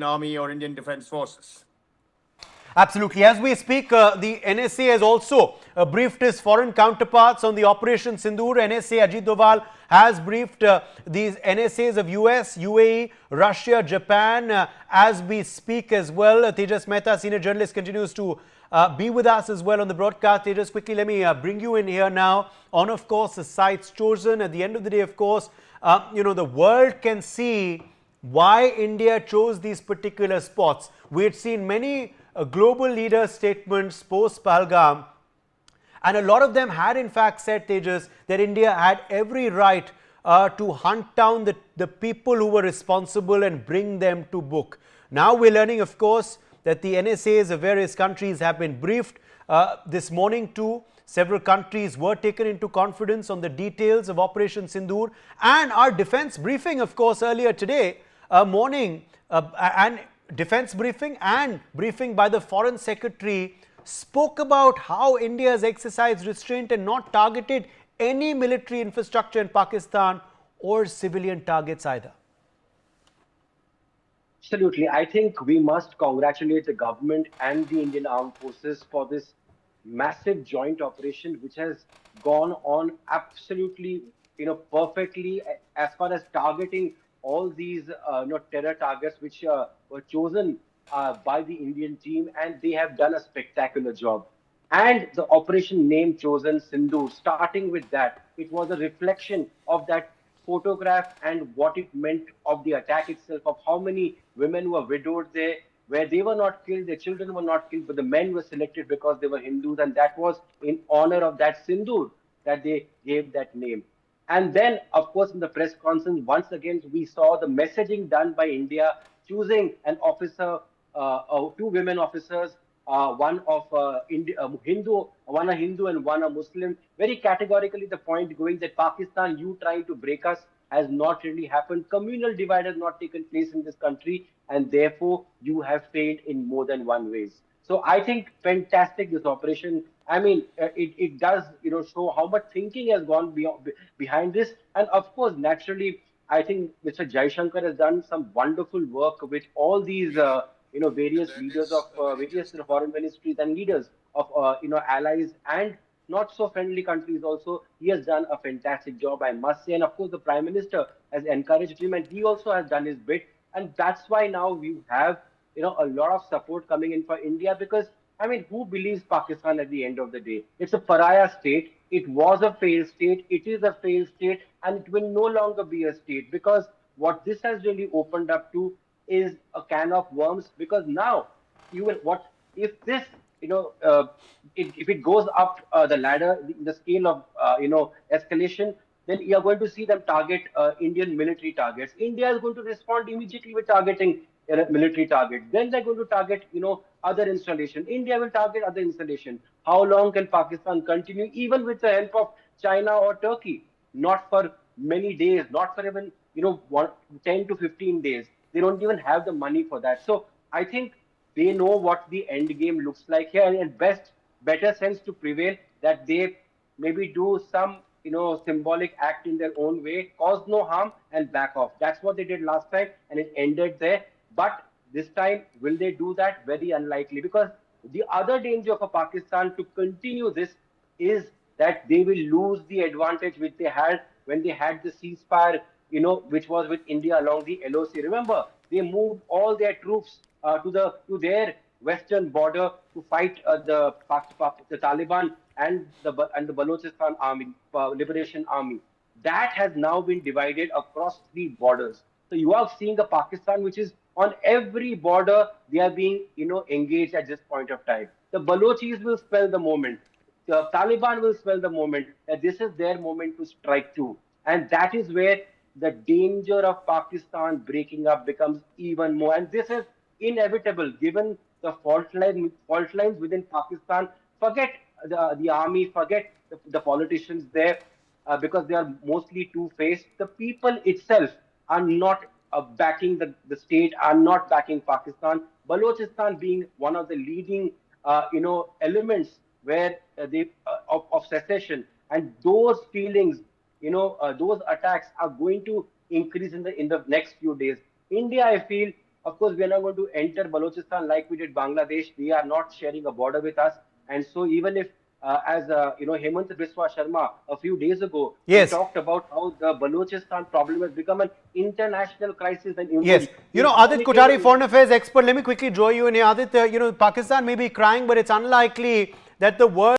Army or Indian Defence Forces. Absolutely. As we speak, the NSA has also briefed its foreign counterparts on the Operation Sindoor. NSA Ajit Doval has briefed these NSAs of US, UAE, Russia, Japan as we speak as well. Tejas Mehta, senior journalist, continues to be with us as well on the broadcast. Tejas, quickly, let me bring you in here now on, of course, the sites chosen. At the end of the day, of course, the world can see why India chose these particular spots. We had seen many global leader statements post Pahalgam, and a lot of them had in fact said, Tejas, that India had every right to hunt down the people who were responsible and bring them to book. Now we're learning, of course, that the NSAs of various countries have been briefed. This morning too, several countries were taken into confidence on the details of Operation Sindoor, and our defense briefing, of course, earlier today morning, and defense briefing and briefing by the Foreign Secretary spoke about how India has exercised restraint and not targeted any military infrastructure in Pakistan or civilian targets either. Absolutely. I think we must congratulate the government and the Indian Armed Forces for this massive joint operation, which has gone on absolutely, perfectly as far as targeting all these, terror targets which were chosen by the Indian team, and they have done a spectacular job. And the operation name chosen, Sindhu, starting with that, it was a reflection of that photograph and what it meant of the attack itself, of how many women were widowed there, where they were not killed, their children were not killed, but the men were selected because they were Hindus, and that was in honor of that Sindoor that they gave that name. And then, of course, in the press conference, once again, we saw the messaging done by India, choosing an officer, two women officers, one of Hindu, one a Hindu and one a Muslim. Very categorically, the point going that Pakistan, you trying to break us has not really happened. Communal divide has not taken place in this country, and therefore you have failed in more than one ways. So I think fantastic this operation. I mean, it does show how much thinking has gone behind this, and of course, naturally, I think Mr. Jaishankar has done some wonderful work with all these various leaders of various foreign ministries and leaders of allies and not so friendly countries also. He has done a fantastic job, I must say, and of course the Prime Minister has encouraged him, and he also has done his bit, and that's why now we have a lot of support coming in for India, because I mean, who believes Pakistan at the end of the day? It's a pariah state. It was a failed state. It is a failed state, and it will no longer be a state, because what this has really opened up to is a can of worms. Because now you will, what if this if it goes up the ladder, the scale of escalation, then you are going to see them target Indian military targets. India is going to respond immediately with targeting military targets. Then they're going to target other installation. India will target other installation. How long can Pakistan continue, even with the help of China or Turkey? Not for many days, not for even 10 to 15 days. They don't even have the money for that. So I think they know what the end game looks like here, and better sense to prevail, that they maybe do some symbolic act in their own way, cause no harm, and back off. That's what they did last time, and it ended there. But this time, will they do that? Very unlikely, because the other danger for Pakistan to continue this is that they will lose the advantage which they had when they had the ceasefire, which was with India along the LOC. Remember, they moved all their troops to their western border to fight the Taliban and the Balochistan army, liberation army. That has now been divided across three borders. So you are seeing a Pakistan which is on every border. They are being engaged at this point of time. The Balochis will spell the moment. The Taliban will spell the moment that this is their moment to strike too. And that is where the danger of Pakistan breaking up becomes even more. And this is inevitable given the fault lines within Pakistan. Forget the army, forget the politicians there, because they are mostly two-faced. The people itself are not backing the state, are not backing Pakistan. Balochistan being one of the leading, elements where of secession, and those feelings, those attacks are going to increase in the next few days. India, I feel, Of course, we are not going to enter Balochistan like we did Bangladesh. They are not sharing a border with us. And so even if, Hemant Biswa Sharma a few days ago, he Yes. talked about how the Balochistan problem has become an international crisis. And Yes. You know, Adit Kothari, foreign affairs expert, let me quickly draw you in here. Adit, Pakistan may be crying, but it's unlikely that the world